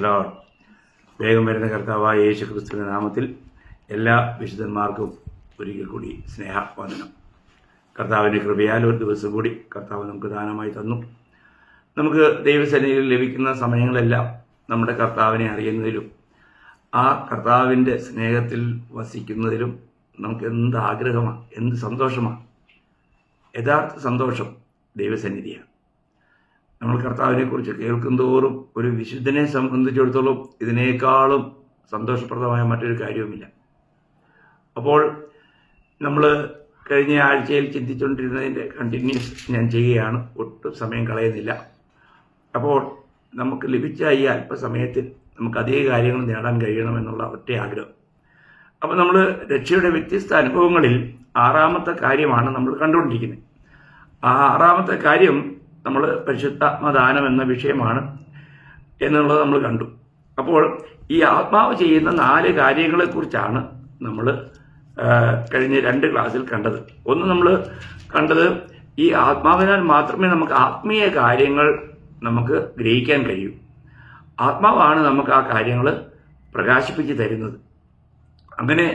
Lord. വേഗം വരുന്ന കർത്താവായ യേശു ക്രിസ്തുവിന്റെ നാമത്തിൽ എല്ലാ വിശുദ്ധന്മാർക്കും ഒരിക്കൽ കൂടി സ്നേഹവന്ദനം. കർത്താവിൻ്റെ കൃപയാൽ ഒരു ദിവസം കൂടി കർത്താവ് നമുക്ക് ദാനമായി തന്നു. നമുക്ക് ദൈവസന്നിധിയിൽ ലഭിക്കുന്ന സമയങ്ങളെല്ലാം നമ്മുടെ കർത്താവിനെ അറിയുന്നതിലും ആ കർത്താവിൻ്റെ സ്നേഹത്തിൽ വസിക്കുന്നതിലും നമുക്ക് എന്ത് ആഗ്രഹമാണ്, എന്ത് സന്തോഷമാണ്. യഥാർത്ഥ സന്തോഷം ദൈവസന്നിധിയാണ്. നമ്മൾ കർത്താവിനെക്കുറിച്ച് കേൾക്കുന്തോറും ഒരു വിശുദ്ധനെ സംബന്ധിച്ചിടത്തോളം ഇതിനേക്കാളും സന്തോഷപ്രദമായ മറ്റൊരു കാര്യവുമില്ല. അപ്പോൾ നമ്മൾ കഴിഞ്ഞ ആഴ്ചയിൽ ചിന്തിച്ചുകൊണ്ടിരുന്നതിൻ്റെ കണ്ടിന്യൂസ് ഞാൻ ചെയ്യുകയാണ്, ഒട്ടും സമയം കളയുന്നില്ല. അപ്പോൾ നമുക്ക് ലഭിച്ച ഈ അല്പസമയത്തിൽ നമുക്ക് അതേ കാര്യങ്ങൾ നേടാൻ കഴിയണമെന്നുള്ള ഒറ്റ ആഗ്രഹം. അപ്പോൾ നമ്മൾ രക്ഷയുടെ വ്യത്യസ്ത അനുഭവങ്ങളിൽ 6ാമത്തെ കാര്യമാണ് നമ്മൾ കണ്ടുകൊണ്ടിരിക്കുന്നത്. ആ 6ാമത്തെ കാര്യം നമ്മൾ പരിശുദ്ധാത്മദാനം എന്ന വിഷയമാണ് എന്നുള്ളത് നമ്മൾ കണ്ടു. അപ്പോൾ ഈ ആത്മാവ് ചെയ്യുന്ന 4 കാര്യങ്ങളെക്കുറിച്ചാണ് നമ്മൾ കഴിഞ്ഞ 2 ക്ലാസ്സിൽ കണ്ടത്. ഒന്ന് നമ്മൾ കണ്ടത് ഈ ആത്മാവിനാൽ മാത്രമേ നമുക്ക് ആത്മീയ കാര്യങ്ങൾ നമുക്ക് ഗ്രഹിക്കാൻ കഴിയൂ. ആത്മാവാണ് നമുക്ക് ആ കാര്യങ്ങൾ പ്രകാശിപ്പിച്ച് തരുന്നത്. അങ്ങനെ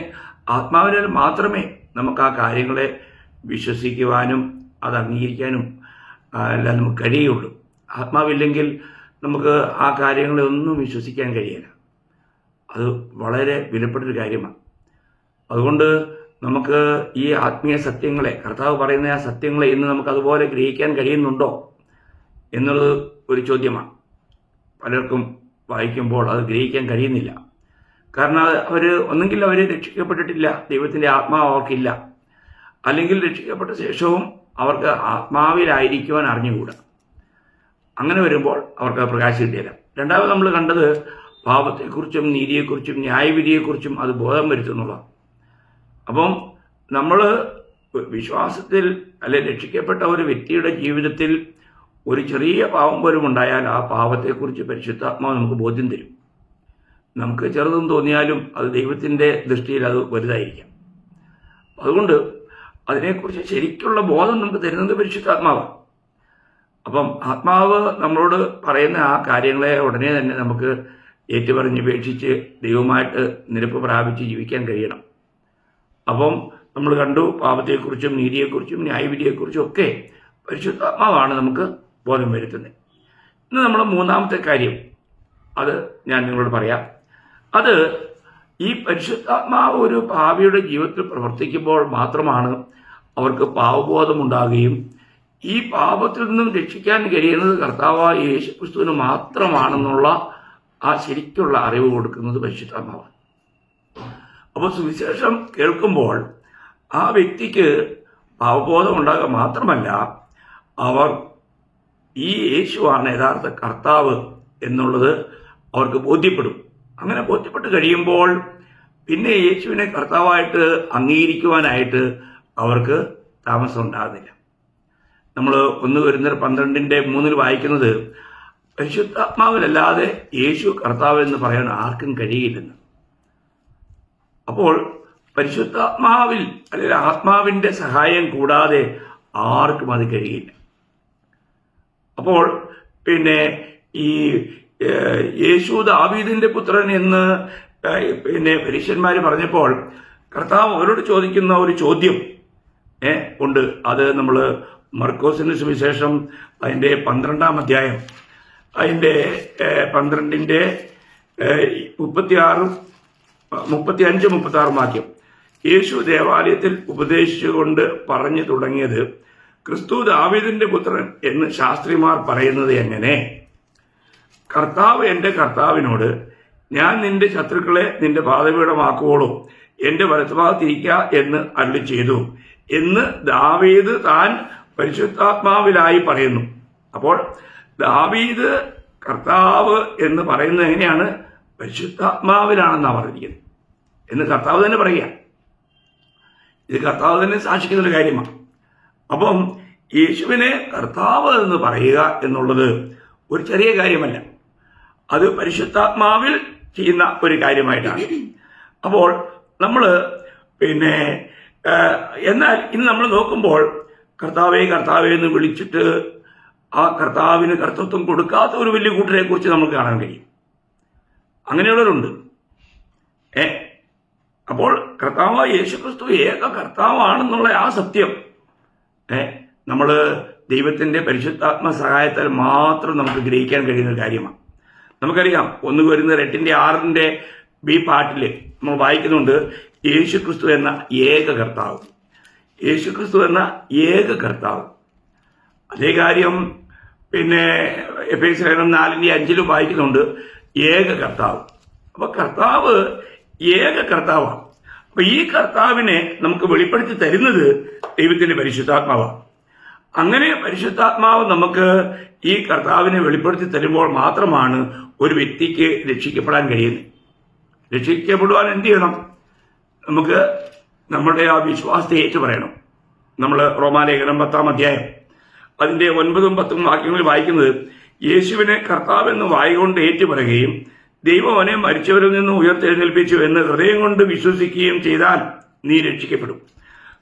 ആത്മാവിനാൽ മാത്രമേ നമുക്ക് ആ കാര്യങ്ങളെ വിശ്വസിക്കുവാനും അത് അംഗീകരിക്കാനും എല്ലാം നമുക്ക് കഴിയുള്ളൂ. ആത്മാവില്ലെങ്കിൽ നമുക്ക് ആ കാര്യങ്ങളെ ഒന്നും വിശ്വസിക്കാൻ കഴിയില്ല. അത് വളരെ വിലപ്പെട്ടൊരു കാര്യമാണ്. അതുകൊണ്ട് നമുക്ക് ഈ ആത്മീയ സത്യങ്ങളെ, കർത്താവ് പറയുന്ന ആ സത്യങ്ങളെ ഇന്ന് നമുക്ക് അതുപോലെ ഗ്രഹിക്കാൻ കഴിയുന്നുണ്ടോ എന്നുള്ളത് ഒരു ചോദ്യമാണ്. പലർക്കും വായിക്കുമ്പോൾ അത് ഗ്രഹിക്കാൻ കഴിയുന്നില്ല. കാരണം ഒന്നെങ്കിൽ അവർ രക്ഷിക്കപ്പെട്ടിട്ടില്ല, ദൈവത്തിൻ്റെ ആത്മാവ് അവർക്കില്ല, അല്ലെങ്കിൽ രക്ഷിക്കപ്പെട്ട ശേഷവും അവർക്ക് ആത്മാവിലായിരിക്കുവാൻ അറിഞ്ഞുകൂടാ. അങ്ങനെ വരുമ്പോൾ അവർക്ക് പ്രകാശം കിട്ടിയില്ല. രണ്ടാമത് നമ്മൾ കണ്ടത് പാപത്തെക്കുറിച്ചും നീതിയെക്കുറിച്ചും ന്യായവിധിയെക്കുറിച്ചും അത് ബോധം വരുത്തുന്നുള്ളതാണ്. അപ്പം നമ്മൾ വിശ്വാസത്തിൽ രക്ഷിക്കപ്പെട്ട ഒരു വ്യക്തിയുടെ ജീവിതത്തിൽ ഒരു ചെറിയ പാപം പോലും ഉണ്ടായാൽ ആ പാപത്തെക്കുറിച്ച് പരിശുദ്ധാത്മാവ് നമുക്ക് ബോധ്യം തരും. നമുക്ക് ചെറുതെന്ന് തോന്നിയാലും അത് ദൈവത്തിൻ്റെ ദൃഷ്ടിയിൽ അത് വലുതായിരിക്കാം. അതുകൊണ്ട് അതിനെക്കുറിച്ച് ശരിക്കുള്ള ബോധം നമുക്ക് തരുന്നത് പരിശുദ്ധാത്മാവാണ്. അപ്പം ആത്മാവ് നമ്മളോട് പറയുന്ന ആ കാര്യങ്ങളെ ഉടനെ തന്നെ നമുക്ക് ഏറ്റുപറഞ്ഞുപേക്ഷിച്ച് ദൈവമായിട്ട് നിരപ്പ് പ്രാപിച്ച് ജീവിക്കാൻ കഴിയണം. അപ്പം നമ്മൾ കണ്ടു, പാപത്തെക്കുറിച്ചും നീതിയെക്കുറിച്ചും ന്യായവിധിയെക്കുറിച്ചും ഒക്കെ പരിശുദ്ധാത്മാവാണ് നമുക്ക് ബോധം വരുത്തുന്നത്. ഇന്ന് നമ്മൾ 3ാമത്തെ കാര്യം, അത് ഞാൻ നിങ്ങളോട് പറയാം. അത് ഈ പരിശുദ്ധാത്മാവ് ഒരു പാപിയുടെ ജീവിതത്തിൽ പ്രവർത്തിക്കുമ്പോൾ മാത്രമാണ് അവർക്ക് പാപബോധമുണ്ടാകുകയും ഈ പാപത്തിൽ നിന്നും രക്ഷിക്കാൻ കഴിയുന്നത് കർത്താവായ യേശുക്രിസ്തുവിന് മാത്രമാണെന്നുള്ള ആ ശരിക്കുള്ള അറിവ് കൊടുക്കുന്നത് പരിശുദ്ധാത്മാവാണ്. അപ്പോൾ സുവിശേഷം കേൾക്കുമ്പോൾ ആ വ്യക്തിക്ക് പാപബോധം ഉണ്ടാകുക മാത്രമല്ല, അവർ ഈ യേശുവാണ് യഥാർത്ഥ കർത്താവ് എന്നുള്ളത് അവർക്ക് ബോധ്യപ്പെടും. അങ്ങനെ ബോധ്യപ്പെട്ട് കഴിയുമ്പോൾ പിന്നെ യേശുവിനെ കർത്താവായിട്ട് അംഗീകരിക്കുവാനായിട്ട് അവർക്ക് താമസം ഉണ്ടാകുന്നില്ല. നമ്മൾ 1 കൊരിന്ത്യർ 12:3 വായിക്കുന്നത് പരിശുദ്ധാത്മാവിലല്ലാതെ യേശു കർത്താവ് എന്ന് പറയാൻ ആർക്കും കഴിയില്ലെന്ന്. അപ്പോൾ പരിശുദ്ധാത്മാവിൽ അല്ലെങ്കിൽ ആത്മാവിൻ്റെ സഹായം കൂടാതെ ആർക്കും അത് കഴിയില്ല. അപ്പോൾ പിന്നെ ഈ യേശു ദാവീദിന്റെ പുത്രൻ എന്ന് പരീശന്മാർ പറഞ്ഞപ്പോൾ കർത്താവ് അവരോട് ചോദിക്കുന്ന ഒരു ചോദ്യം ഉണ്ട്. അത് നമ്മൾ മർക്കോസിന്റെ സുവിശേഷം അതിൻ്റെ 12-ാം അധ്യായം അതിൻ്റെ 12-ന്റെ 35-36 വാക്യം. യേശു ദേവാലയത്തിൽ ഉപദേശിച്ചുകൊണ്ട് പറഞ്ഞു തുടങ്ങിയത്, ക്രിസ്തു ദാവീദിന്റെ പുത്രൻ എന്ന് ശാസ്ത്രിമാർ പറയുന്നത് എങ്ങനെ? കർത്താവ് എൻ്റെ കർത്താവിനോട്, ഞാൻ നിന്റെ ശത്രുക്കളെ നിന്റെ പാദപീഠമാക്കുവോളൂ എൻ്റെ വലത്തുഭാഗത്തിരിക്കുക എന്ന് അരുളി ചെയ്തു എന്ന് ദാവീദ് താൻ പരിശുദ്ധാത്മാവിലായി പറയുന്നു. അപ്പോൾ ദാവീദ് കർത്താവ് എന്ന് പറയുന്നത് എങ്ങനെയാണ്? പരിശുദ്ധാത്മാവിലാണെന്നാണ് പറഞ്ഞിരിക്കുന്നത് എന്ന് കർത്താവ് തന്നെ പറയുക. ഇത് കർത്താവ് തന്നെ സാക്ഷിക്കുന്ന ഒരു കാര്യമാണ്. അപ്പം യേശുവിനെ കർത്താവ് എന്ന് പറയുക എന്നുള്ളത് ഒരു ചെറിയ കാര്യമല്ല, അത് പരിശുദ്ധാത്മാവിൽ ചെയ്യുന്ന ഒരു കാര്യമായിട്ടാണ്. അപ്പോൾ നമ്മൾ എന്നാൽ ഇന്ന് നമ്മൾ നോക്കുമ്പോൾ കർത്താവേ കർത്താവേ എന്ന് വിളിച്ചിട്ട് ആ കർത്താവിന് കർത്തൃത്വം കൊടുക്കാത്ത ഒരു വലിയ കൂട്ടരെ കുറിച്ച് നമുക്ക് കാണാൻ കഴിയും. അങ്ങനെയുള്ളവരുണ്ട്. അപ്പോൾ കർത്താവായ യേശുക്രിസ്തു ഏക കർത്താവാണെന്നുള്ള ആ സത്യം നമ്മൾ ദൈവത്തിൻ്റെ പരിശുദ്ധാത്മ സഹായത്താൽ മാത്രം നമുക്ക് ഗ്രഹിക്കാൻ കഴിയുന്ന കാര്യമാണ്. നമുക്കറിയാം 1 കൊരിന്ത്യർ 8:6 B പാട്ടിൽ നമ്മൾ വായിക്കുന്നുണ്ട്, യേശുക്രിസ്തു എന്ന ഏക കർത്താവ്. യേശുക്രിസ്തു എന്ന ഏക കർത്താവ്. അതേ കാര്യം പിന്നെ എഫേസ്യർ 4:5 വായിക്കുന്നുണ്ട്, ഏക കർത്താവ്. അപ്പൊ കർത്താവ് ഏക കർത്താവാണ്. അപ്പൊ ഈ കർത്താവിനെ നമുക്ക് വെളിപ്പെടുത്തി തരുന്നത് ദൈവത്തിന്റെ പരിശുദ്ധാത്മാവാണ്. അങ്ങനെ പരിശുദ്ധാത്മാവ് നമുക്ക് ഈ കർത്താവിനെ വെളിപ്പെടുത്തി തരുമ്പോൾ മാത്രമാണ് ഒരു വ്യക്തിക്ക് രക്ഷിക്കപ്പെടാൻ കഴിയുന്നത്. രക്ഷിക്കപ്പെടുവാൻ എന്ത് ചെയ്യണം? നമുക്ക് നമ്മുടെ ആ വിശ്വാസത്തെ ഏറ്റു പറയണം. നമ്മൾ റോമാലേഖനം 10-ാം അധ്യായം അതിന്റെ 9-ഉം 10-ഉം വാക്യങ്ങളിൽ വായിക്കുന്നത്, യേശുവിനെ കർത്താവെന്ന് വായുകൊണ്ട് ഏറ്റുപറയുകയും ദൈവം അവനെ മരിച്ചവരിൽ നിന്ന് ഉയർത്തെഴുന്നേൽപ്പിച്ചു എന്ന് ഹൃദയം കൊണ്ട് വിശ്വസിക്കുകയും ചെയ്താൽ നീ രക്ഷിക്കപ്പെടും.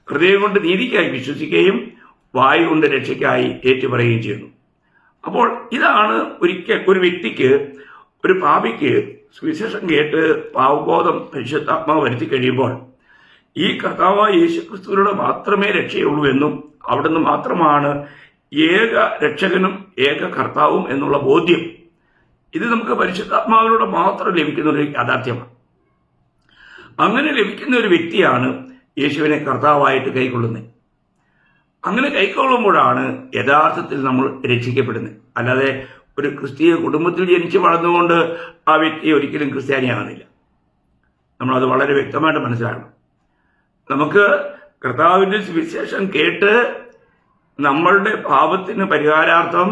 ഹൃദയം കൊണ്ട് നീതിക്കായി വിശ്വസിക്കുകയും വായു കൊണ്ട് രക്ഷയ്ക്കായി ഏറ്റുപറയുകയും ചെയ്യുന്നു. അപ്പോൾ ഇതാണ് ഒരിക്കൽ ഒരു വ്യക്തിക്ക്, ഒരു പാപിക്ക് സുവിശേഷം കേട്ട് പാവബോധം പരിശുദ്ധാത്മാവ് വരുത്തി കഴിയുമ്പോൾ ഈ കർത്താവായ യേശുക്രിസ്തുവിലൂടെ മാത്രമേ രക്ഷയുള്ളൂ എന്നും അവിടുന്ന് മാത്രമാണ് ഏക രക്ഷകനും ഏക കർത്താവും എന്നുള്ള ബോധ്യം, ഇത് നമുക്ക് പരിശുദ്ധാത്മാവിലൂടെ മാത്രം ലഭിക്കുന്ന ഒരു യാഥാർത്ഥ്യമാണ്. അങ്ങനെ ലഭിക്കുന്ന ഒരു വ്യക്തിയാണ് യേശുവിനെ കർത്താവായിട്ട് കൈക്കൊള്ളുന്നത്. അങ്ങനെ കൈക്കൊള്ളുമ്പോഴാണ് യഥാർത്ഥത്തിൽ നമ്മൾ രക്ഷിക്കപ്പെടുന്നത്. അല്ലാതെ ഒരു ക്രിസ്തീയ കുടുംബത്തിൽ ജനിച്ച് വളർന്നുകൊണ്ട് ആ വ്യക്തി ഒരിക്കലും ക്രിസ്ത്യാനിയാകുന്നില്ല. നമ്മളത് വളരെ വ്യക്തമായിട്ട് മനസ്സിലാക്കണം. നമുക്ക് കർത്താവിൻ്റെ സുവിശേഷം കേട്ട് നമ്മളുടെ പാപത്തിന് പരിഹാരാർത്ഥം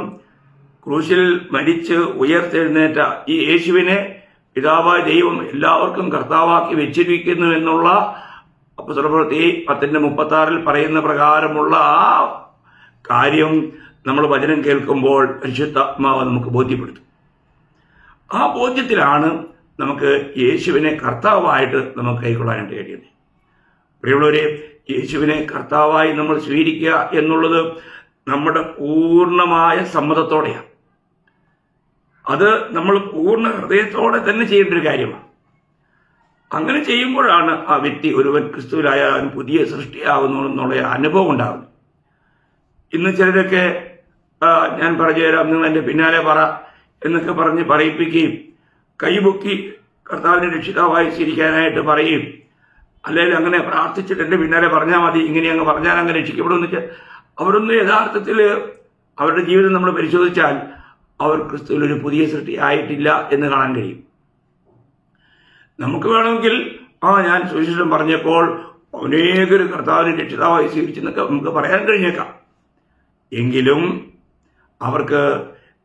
ക്രൂശിൽ മരിച്ച് ഉയർത്തെഴുന്നേറ്റ ഈ യേശുവിനെ പിതാവായ ദൈവം എല്ലാവർക്കും കർത്താവാക്കി വെച്ചിരിക്കുന്നു എന്നുള്ള അപ്പോസ്തലപ്രവൃത്തി 10:36 പറയുന്ന പ്രകാരമുള്ള ആ കാര്യം നമ്മൾ വചനം കേൾക്കുമ്പോൾ പരിശുദ്ധാത്മാവ് നമുക്ക് ബോധ്യപ്പെടുത്തും. ആ ബോധ്യത്തിലാണ് നമുക്ക് യേശുവിനെ കർത്താവായിട്ട് നമുക്ക് കൈക്കൊള്ളാനായിട്ട് കഴിയുന്നത്. പ്രിയമുള്ളവരെ, യേശുവിനെ കർത്താവായി നമ്മൾ സ്വീകരിക്കുക എന്നുള്ളത് നമ്മുടെ പൂർണ്ണമായ സമ്മതത്തോടെയാണ്. അത് നമ്മൾ പൂർണ്ണ ഹൃദയത്തോടെ തന്നെ ചെയ്യേണ്ട ഒരു കാര്യമാണ്. അങ്ങനെ ചെയ്യുമ്പോഴാണ് ആ വ്യക്തി ഒരുവൻ ക്രിസ്തുവിലായ പുതിയ സൃഷ്ടിയാകുന്നു എന്നുള്ള അനുഭവം ഉണ്ടാകുന്നത്. ഇന്ന് ചിലരൊക്കെ ഞാൻ പറഞ്ഞു തരാം, നിങ്ങൾ എൻ്റെ പിന്നാലെ പറ എന്നൊക്കെ പറഞ്ഞ് പറയിപ്പിക്കുകയും കൈപൊക്കി കർത്താവിനെ രക്ഷിതാവായി സ്വീകരിക്കാനായിട്ട് പറയും. അല്ലെങ്കിൽ അങ്ങനെ പ്രാർത്ഥിച്ചിട്ട് എൻ്റെ പിന്നാലെ പറഞ്ഞാൽ മതി, ഇങ്ങനെ അങ്ങ് പറഞ്ഞാൽ അങ്ങനെ രക്ഷിക്കപ്പെടുമെന്ന് വെച്ചാൽ അവരൊന്നും യഥാർത്ഥത്തിൽ അവരുടെ ജീവിതം നമ്മൾ പരിശോധിച്ചാൽ അവർ ക്രിസ്തുവിൽ ഒരു പുതിയ സൃഷ്ടി ആയിട്ടില്ല എന്ന് കാണാൻ കഴിയും. നമുക്ക് വേണമെങ്കിൽ ഞാൻ സുവിശേഷം പറഞ്ഞപ്പോൾ അനേകർ കർത്താവിനെ രക്ഷിതാവായി സ്വീകരിച്ചെന്നൊക്കെ നമുക്ക് പറയാൻ കഴിഞ്ഞേക്കാം. എങ്കിലും അവർക്ക്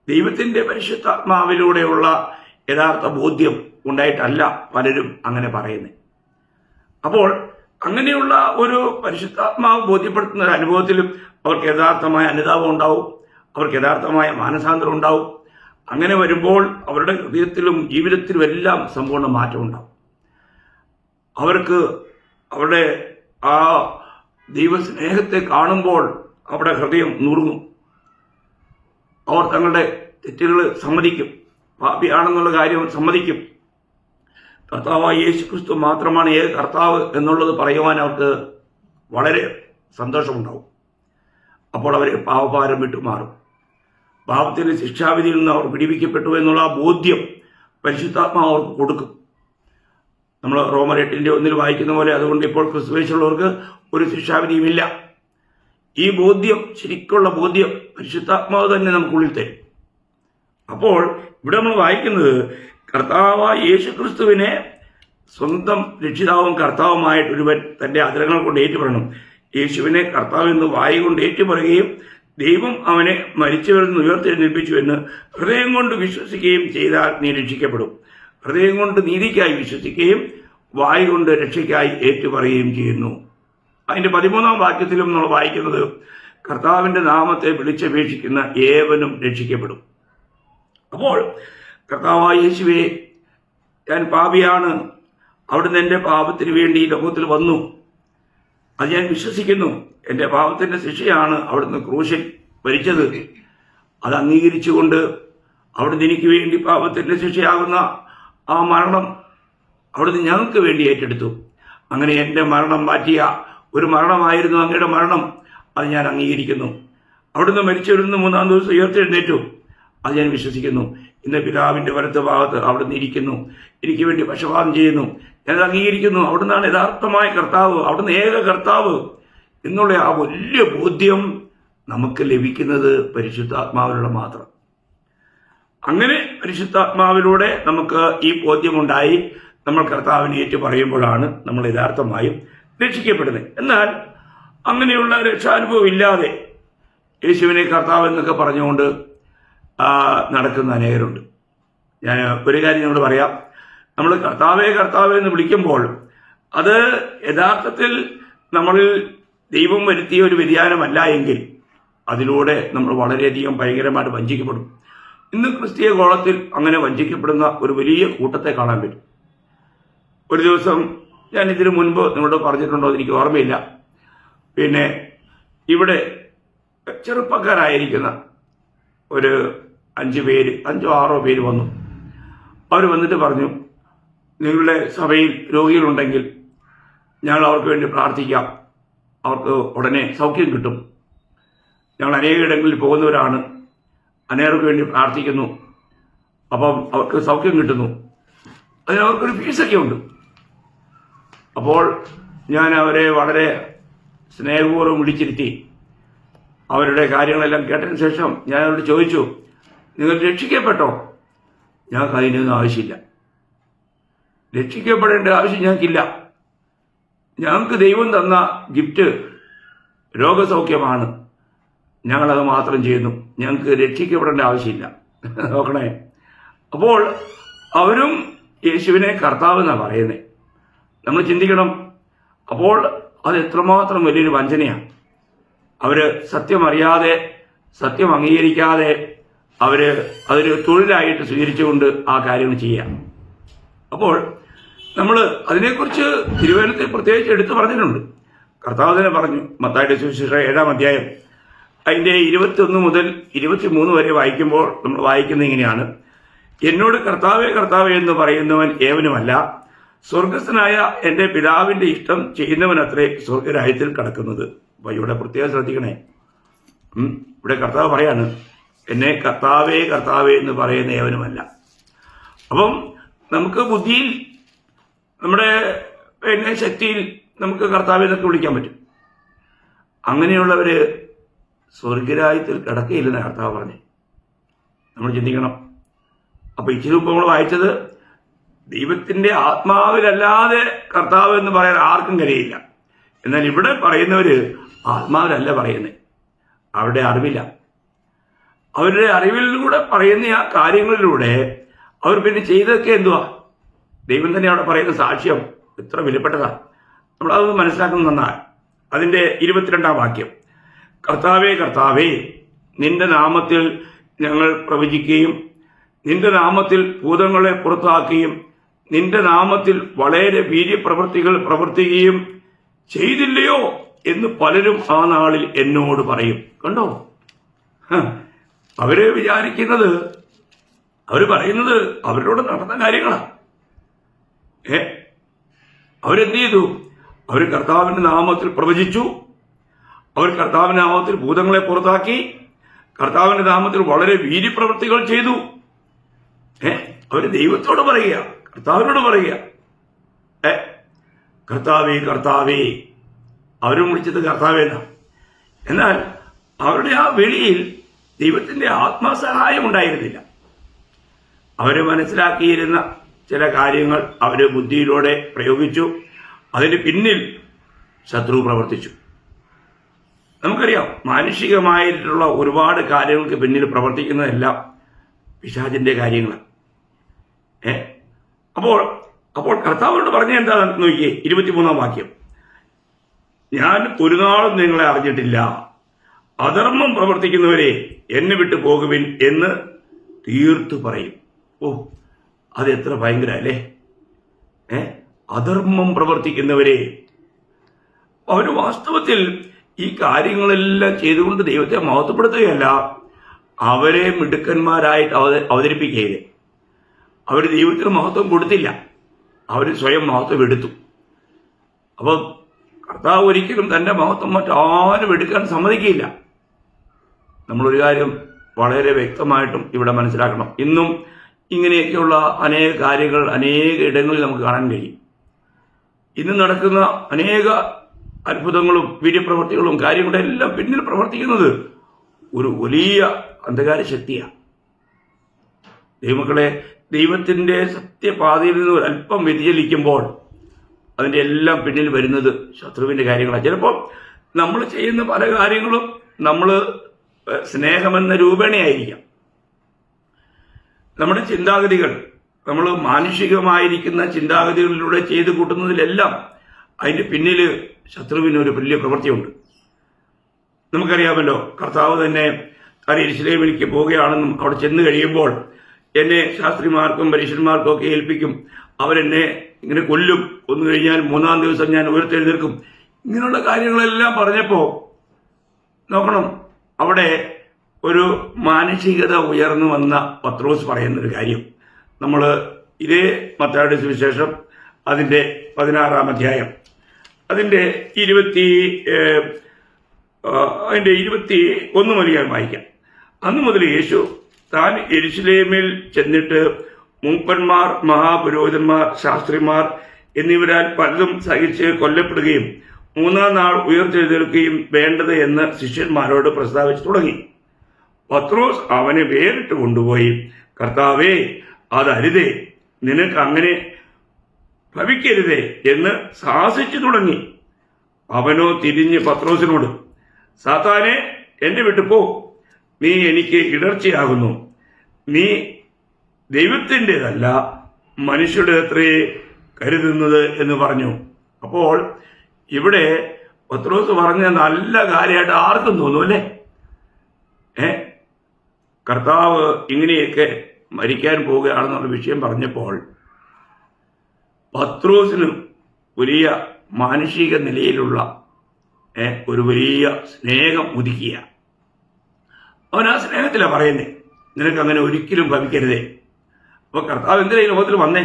ദൈവത്തിൻ്റെ പരിശുദ്ധാത്മാവിലൂടെയുള്ള യഥാർത്ഥ ബോധ്യം ഉണ്ടായിട്ടല്ല പലരും അങ്ങനെ പറയുന്നത്. അപ്പോൾ അങ്ങനെയുള്ള ഒരു പരിശുദ്ധാത്മാവ് ബോധ്യപ്പെടുത്തുന്ന ഒരു അനുഭവത്തിലും അവർക്ക് യഥാർത്ഥമായ അനുതാപം ഉണ്ടാവും, അവർക്ക് യഥാർത്ഥമായ മാനസാന്തരം ഉണ്ടാവും. അങ്ങനെ വരുമ്പോൾ അവരുടെ ഹൃദയത്തിലും ജീവിതത്തിലും എല്ലാം സമ്പൂർണ്ണ മാറ്റം ഉണ്ടാവും. അവർക്ക് അവരുടെ ആ ദൈവസ്നേഹത്തെ കാണുമ്പോൾ അവരുടെ ഹൃദയം നുറുങ്ങും. അവർ തങ്ങളുടെ തെറ്റുകൾ സമ്മതിക്കും, പാപിയാണെന്നുള്ള കാര്യം സമ്മതിക്കും. കർത്താവായ യേശുക്രിസ്തു മാത്രമാണ് ഏക കർത്താവ് എന്നുള്ളത് പറയുവാൻ അവർക്ക് വളരെ സന്തോഷമുണ്ടാവും. അപ്പോൾ അവർ പാപഭാരം വിട്ടുമാറും. പാപത്തിന്റെ ശിക്ഷാവിധിയിൽ നിന്ന് അവർ വിടിവിക്കപ്പെട്ടു എന്നുള്ള ആ ബോധ്യം പരിശുദ്ധാത്മാവ് അവർക്ക് കൊടുക്കും. നമ്മൾ റോമർ 8:1 വായിക്കുന്ന പോലെ, അതുകൊണ്ട് ഇപ്പോൾ ക്രിസ്തുവേശുള്ളവർക്ക് ഒരു ശിക്ഷാവിധിയുമില്ല. ഈ ബോധ്യം, ശരിക്കുള്ള ബോധ്യം പരിശുദ്ധാത്മാവ് തന്നെ നമുക്കുള്ളിൽ തരും. അപ്പോൾ ഇവിടെ നമ്മൾ വായിക്കുന്നത് കർത്താവായ യേശുക്രിസ്തുവിനെ സ്വന്തം രക്ഷിതാവും കർത്താവുമായിട്ട് ഒരുവൻ തന്റെ അധരങ്ങൾ കൊണ്ട് ഏറ്റുപറയണം. യേശുവിനെ കർത്താവ് എന്ന് വായു കൊണ്ട് ഏറ്റുപറയുകയും ദൈവം അവനെ മരിച്ചവരിൽ നിന്ന് ഉയർത്തെഴുന്നേൽപ്പിച്ചു എന്ന് ഹൃദയം കൊണ്ട് വിശ്വസിക്കുകയും ചെയ്താൽ നീ രക്ഷിക്കപ്പെടും. ഹൃദയം കൊണ്ട് നീതിക്കായി വിശ്വസിക്കുകയും വായു കൊണ്ട് രക്ഷയ്ക്കായി ഏറ്റുപറയുകയും ചെയ്യുന്നു. അതിന്റെ 13-ാം വാക്യത്തിലും നമ്മൾ വായിക്കുന്നത്, കർത്താവിന്റെ നാമത്തെ വിളിച്ചപേക്ഷിക്കുന്ന ഏവനും രക്ഷിക്കപ്പെടും. അപ്പോൾ കർത്താവായ യേശുവേ, ഞാൻ പാപിയാണ്, അവിടുന്ന് എൻ്റെ പാപത്തിന് വേണ്ടി ഈ ലോകത്തിൽ വന്നു, അത് ഞാൻ വിശ്വസിക്കുന്നു. എൻ്റെ പാപത്തിന്റെ ശിക്ഷയാണ് അവിടുന്ന് ക്രൂശിൽ ഭരിച്ചത്. അത് അംഗീകരിച്ചുകൊണ്ട് അവിടുന്ന് എനിക്ക് വേണ്ടി പാപത്തിന്റെ ശിക്ഷയാകുന്ന ആ മരണം അവിടുന്ന് ഞങ്ങൾക്ക് വേണ്ടി ഏറ്റെടുത്തു. അങ്ങനെ എൻ്റെ മരണം മാറ്റിയ ഒരു മരണമായിരുന്നു അങ്ങയുടെ മരണം. അത് ഞാൻ അംഗീകരിക്കുന്നു. അവിടുന്ന് മരിച്ചവരിന്ന് 3-ാം ദിവസം ഉയർത്തെഴുന്നേറ്റു. അത് ഞാൻ വിശ്വസിക്കുന്നു. ഇന്ന് പിതാവിൻ്റെ വലത്ത് ഭാഗത്ത് അവിടുന്ന് ഇരിക്കുന്നു. എനിക്ക് വേണ്ടി പക്ഷപാതം ചെയ്യുന്നു. ഞാനത് അംഗീകരിക്കുന്നു. അവിടുന്നാണ് യഥാർത്ഥമായ കർത്താവ്, അവിടുന്ന് ഏക കർത്താവ് എന്നുള്ള ആ വലിയ ബോധ്യം നമുക്ക് ലഭിക്കുന്നത് പരിശുദ്ധാത്മാവിലൂടെ മാത്രം. അങ്ങനെ പരിശുദ്ധാത്മാവിലൂടെ നമുക്ക് ഈ ബോധ്യമുണ്ടായി നമ്മൾ കർത്താവിനെ ഏറ്റു പറയുമ്പോഴാണ് നമ്മൾ യഥാർത്ഥമായും രക്ഷിക്കപ്പെടുന്നത്. എന്നാൽ അങ്ങനെയുള്ള രക്ഷാനുഭവം ഇല്ലാതെ യേശുവിനെ കർത്താവ് എന്നൊക്കെ പറഞ്ഞുകൊണ്ട് നടക്കുന്ന അനേകരുണ്ട്. ഞാൻ ഒരു കാര്യം നിങ്ങളോട് പറയാം. നമ്മൾ കർത്താവേ കർത്താവേ എന്ന് വിളിക്കുമ്പോൾ അത് യഥാർത്ഥത്തിൽ നമ്മളിൽ ദൈവം വരുത്തിയ ഒരു വ്യതിയാനമല്ല എങ്കിൽ അതിലൂടെ നമ്മൾ വളരെയധികം ഭയങ്കരമായിട്ട് വഞ്ചിക്കപ്പെടും. ഇന്ന് ക്രിസ്തീയ കോളത്തിൽ അങ്ങനെ വഞ്ചിക്കപ്പെടുന്ന ഒരു വലിയ കൂട്ടത്തെ കാണാൻ പറ്റും. ഒരു ദിവസം ഞാൻ ഇതിനു മുൻപ് നിങ്ങളോട് പറഞ്ഞിട്ടുണ്ടോ എന്ന് എനിക്ക് ഓർമ്മയില്ല. പിന്നെ ഇവിടെ ചെറുപ്പക്കാരായിരിക്കുന്ന ഒരു 5-6 പേര് വന്നു. അവർ വന്നിട്ട് പറഞ്ഞു, നിങ്ങളുടെ സഭയിൽ രോഗികളുണ്ടെങ്കിൽ ഞങ്ങൾ അവർക്ക് വേണ്ടി പ്രാർത്ഥിക്കാം, അവർക്ക് ഉടനെ സൗഖ്യം കിട്ടും. ഞങ്ങൾ അനേകയിടങ്ങളിൽ പോകുന്നവരാണ്, അനേകർക്ക് വേണ്ടി പ്രാർത്ഥിക്കുന്നു, അപ്പം അവർക്ക് സൗഖ്യം കിട്ടുന്നു, അതിന് അവർക്കൊരു ഫീസൊക്കെ ഉണ്ട്. അപ്പോൾ ഞാൻ അവരെ വളരെ സ്നേഹപൂർവ്വം വിളിച്ചിരുത്തി അവരുടെ കാര്യങ്ങളെല്ലാം കേട്ടതിന് ശേഷം ഞാൻ അവരോട് ചോദിച്ചു, നിങ്ങൾ രക്ഷിക്കപ്പെട്ടോ? ഞങ്ങൾക്ക് അതിനൊന്നും ആവശ്യമില്ല. രക്ഷിക്കപ്പെടേണ്ട ആവശ്യം ഞങ്ങൾക്കില്ല. ഞങ്ങൾക്ക് ദൈവം തന്ന ഗിഫ്റ്റ് രോഗസൗഖ്യമാണ്. ഞങ്ങളത് മാത്രം ചെയ്യുന്നു. ഞങ്ങൾക്ക് രക്ഷിക്കപ്പെടേണ്ട ആവശ്യമില്ല. നോക്കണേ. അപ്പോൾ അവരും യേശുവിനെ കർത്താവ് എന്നാണ് പറയുന്നത്. നമ്മൾ ചിന്തിക്കണം. അപ്പോൾ അത് എത്രമാത്രം വലിയൊരു വഞ്ചനയാണ്. അവർ സത്യം അറിയാതെ, സത്യം അംഗീകരിക്കാതെ അതൊരു തൊഴിലായിട്ട് സ്വീകരിച്ചുകൊണ്ട് ആ കാര്യങ്ങൾ ചെയ്യാം. അപ്പോൾ നമ്മൾ അതിനെക്കുറിച്ച് തിരുവചനത്തിൽ പ്രത്യേകിച്ച് എടുത്തു പറഞ്ഞിട്ടുണ്ട്. കർത്താവ് തന്നെ പറഞ്ഞു. മത്തായിയുടെ സുവിശേഷം 7-ാം അധ്യായം അതിൻ്റെ 21 മുതൽ 23 വരെ വായിക്കുമ്പോൾ നമ്മൾ വായിക്കുന്നത് ഇങ്ങനെയാണ്: എന്നോട് കർത്താവേ കർത്താവേ എന്ന് പറയുന്നവൻ ഏവനുമല്ല, സ്വർഗസ്ഥനായ എൻ്റെ പിതാവിൻ്റെ ഇഷ്ടം ചെയ്യുന്നവനത്രേ സ്വർഗരാജ്യത്തിൽ കടക്കുന്നത്. അപ്പോൾ ഇവിടെ പ്രത്യേകം ശ്രദ്ധിക്കണേ. ഇവിടെ കർത്താവ് പറയാണ്, എന്നെ കർത്താവേ കർത്താവേ എന്ന് പറയുന്ന ഏവനുമല്ല. അപ്പം നമുക്ക് ബുദ്ധിയിൽ, നമ്മുടെ ശക്തിയിൽ നമുക്ക് കർത്താവെ എന്നൊക്കെ വിളിക്കാൻ പറ്റും. അങ്ങനെയുള്ളവര് സ്വർഗരാജ്യത്തിൽ കിടക്കയില്ലെന്ന് കർത്താവ് പറഞ്ഞേ. നമ്മൾ ചിന്തിക്കണം. അപ്പൊ ഇച്ചിരി മുമ്പ് നമ്മൾ വായിച്ചത്, ദൈവത്തിന്റെ ആത്മാവിലല്ലാതെ കർത്താവ് എന്ന് പറയാൻ ആർക്കും കഴിയില്ല. എന്നാൽ ഇവിടെ പറയുന്നവര് ആത്മാവിലല്ല പറയുന്നത്, അവരുടെ അറിവില്ല. അവരുടെ അറിവിലൂടെ പറയുന്ന ആ കാര്യങ്ങളിലൂടെ അവർ പിന്നെ ചെയ്തൊക്കെ എന്തുവാ? ദൈവം തന്നെ അവിടെ പറയുന്ന സാക്ഷ്യം എത്ര വിലപ്പെട്ടതാ. നമ്മളത് മനസ്സിലാക്കുന്നത് നന്നായി. അതിന്റെ 22-ാം വാക്യം: കർത്താവേ കർത്താവേ, നിന്റെ നാമത്തിൽ ഞങ്ങൾ പ്രവചിക്കുകയും നിന്റെ നാമത്തിൽ ഭൂതങ്ങളെ പുറത്താക്കുകയും നിന്റെ നാമത്തിൽ വളരെ വീര്യപ്രവൃത്തികൾ പ്രവർത്തിക്കുകയും ചെയ്തില്ലയോ എന്ന് പലരും ആ നാളിൽ എന്നോട് പറയും. കണ്ടോ? അവര് വിചാരിക്കുന്നത്, അവര് പറയുന്നത് അവരോട് നടന്ന കാര്യങ്ങളാണ്. അവരെന്ത് ചെയ്തു? അവർ കർത്താവിന്റെ നാമത്തിൽ പ്രവചിച്ചു, അവർ കർത്താവിന്റെ നാമത്തിൽ ഭൂതങ്ങളെ പുറത്താക്കി, കർത്താവിന്റെ നാമത്തിൽ വളരെ വീര്യപ്രവൃത്തികൾ ചെയ്തു. അവര് ദൈവത്തോട് പറയുക, കർത്താവിനോട് പറയുക, കർത്താവേ കർത്താവേ. അവരും വിളിച്ചത് കർത്താവേന. എന്നാൽ അവരുടെ ആ വിളിയിൽ ദൈവത്തിന്റെ ആത്മസഹായം ഉണ്ടായിരുന്നില്ല. അവര് മനസ്സിലാക്കിയിരുന്ന ചില കാര്യങ്ങൾ അവര് ബുദ്ധിയിലൂടെ പ്രയോഗിച്ചു. അതിന് പിന്നിൽ ശത്രു പ്രവർത്തിച്ചു. നമുക്കറിയാം, മാനുഷികമായിട്ടുള്ള ഒരുപാട് കാര്യങ്ങൾക്ക് പിന്നിൽ പ്രവർത്തിക്കുന്നതെല്ലാം പിശാചിന്റെ കാര്യങ്ങൾ. അപ്പോൾ കർത്താവിനോട് പറഞ്ഞ എന്താണെന്ന് നോക്കിയേ, 23-ാം വാക്യം: ഞാൻ ഒരു നാളും നിങ്ങളെ അറിഞ്ഞിട്ടില്ല, അധർമ്മം പ്രവർത്തിക്കുന്നവരെ എന്നെ വിട്ടു പോകുവിൻ എന്ന് തീർത്തു പറയും. അത് എത്ര ഭയങ്കര അല്ലേ? അധർമ്മം പ്രവർത്തിക്കുന്നവരെ. അവർ വാസ്തവത്തിൽ ഈ കാര്യങ്ങളെല്ലാം ചെയ്തുകൊണ്ട് ദൈവത്തെ മഹത്വപ്പെടുത്തുകയല്ല, അവരെ മിടുക്കന്മാരായിട്ട് അവതരിപ്പിക്കുകയില്ലേ. അവർ ദൈവത്തിന് മഹത്വം കൊടുത്തില്ല, അവർ സ്വയം മഹത്വം എടുത്തു. അപ്പം കർത്താവ് ഒരിക്കലും തൻ്റെ മഹത്വം മറ്റാരും എടുക്കാൻ സമ്മതിക്കില്ല. നമ്മളൊരു കാര്യം വളരെ വ്യക്തമായിട്ടും ഇവിടെ മനസ്സിലാക്കണം. ഇന്നും ഇങ്ങനെയൊക്കെയുള്ള അനേക കാര്യങ്ങൾ അനേക ഇടങ്ങളിൽ നമുക്ക് കാണാൻ കഴിയും. ഇന്ന് നടക്കുന്ന അനേക അത്ഭുതങ്ങളും വീര്യപ്രവർത്തികളും കാര്യങ്ങളുടെ എല്ലാം പിന്നിൽ പ്രവർത്തിക്കുന്നത് ഒരു വലിയ അന്ധകാര ശക്തിയാണ്. ദൈവമക്കളെ, ദൈവത്തിൻ്റെ സത്യപാതയിൽ നിന്ന് ഒരല്പം വ്യതിചലിക്കുമ്പോൾ അതിൻ്റെ എല്ലാം പിന്നിൽ വരുന്നത് ശത്രുവിൻ്റെ കാര്യങ്ങളാണ്. ചിലപ്പോൾ നമ്മൾ ചെയ്യുന്ന പല കാര്യങ്ങളും നമ്മൾ സ്നേഹമെന്ന രൂപേണയായിരിക്കാം. നമ്മുടെ ചിന്താഗതികൾ, നമ്മൾ മാനുഷികമായിരിക്കുന്ന ചിന്താഗതികളിലൂടെ ചെയ്തു കൂട്ടുന്നതിലെല്ലാം അതിൻ്റെ പിന്നിൽ ശത്രുവിന് ഒരു വലിയ പ്രവൃത്തിയുണ്ട്. നമുക്കറിയാമല്ലോ, കർത്താവ് തന്നെ യെരൂശലേമിലേക്ക് പോവുകയാണെന്നും അവിടെ ചെന്ന് കഴിയുമ്പോൾ എന്നെ ശാസ്ത്രിമാർക്കും പരീശന്മാർക്കും ഒക്കെ ഏൽപ്പിക്കും, അവരെന്നെ ഇങ്ങനെ കൊല്ലും, കൊന്നു കഴിഞ്ഞാൽ 3-ാം ദിവസം ഞാൻ ഉയർത്തെഴുന്നേൽക്കും, ഇങ്ങനെയുള്ള കാര്യങ്ങളെല്ലാം പറഞ്ഞപ്പോൾ നോക്കണം, അവിടെ ഒരു മാനസികത ഉയർന്നു വന്ന പത്രോസ് പറയുന്നൊരു കാര്യം. നമ്മൾ ഇതേ മത്തായിയുടെ സുവിശേഷം അതിൻ്റെ 16-ാം അധ്യായം അതിൻ്റെ 21 മുതൽ ഞാൻ വായിക്കാം. അന്നു മുതൽ യേശു താൻ യെരൂശലേമിൽ ചെന്നിട്ട് മൂപ്പന്മാർ, മഹാപുരോഹിതന്മാർ, ശാസ്ത്രിമാർ എന്നിവരാൽ പലതും സഹിച്ച് കൊല്ലപ്പെടുകയും 3-ാം നാൾ ഉയർത്തെഴുന്നേൽക്കുകയും വേണ്ടത് എന്ന് ശിഷ്യന്മാരോട് പ്രസ്താവിച്ചു തുടങ്ങി. പത്രോസ് അവനെ വേറിട്ട് കൊണ്ടുപോയി, കർത്താവേ, അതരുതേ, നിനക്ക് അങ്ങനെ ഭവിക്കരുതേ എന്ന് ശാസിച്ചു തുടങ്ങി. അവനോ തിരിഞ്ഞ് പത്രോസിനോട്, സാത്താനെ, എന്നെ വിട്ടുപോ, നീ എനിക്ക് ഇടർച്ചയാകുന്നു. നീ ദൈവത്തിൻ്റെതല്ല മനുഷ്യരുടെ അത്രേ കരുതുന്നത് എന്ന് പറഞ്ഞു. അപ്പോൾ ഇവിടെ പത്രോസ് പറഞ്ഞ നല്ല കാര്യമായിട്ട് ആർക്കും തോന്നും, അല്ലേ? കർത്താവ് ഇങ്ങനെയൊക്കെ മരിക്കാൻ പോവുകയാണെന്നുള്ള വിഷയം പറഞ്ഞപ്പോൾ പത്രോസിന് വലിയ മാനുഷിക നിലയിലുള്ള ഒരു വലിയ സ്നേഹം ഉദിക്കുക. അവൻ ആ സ്നേഹത്തിലാണ് പറയുന്നത്, നിനക്ക് അങ്ങനെ ഒരിക്കലും ഭവിക്കരുതേ. അപ്പോൾ കർത്താവ് എന്തിനാ ഈ ലോകത്തിൽ വന്നേ?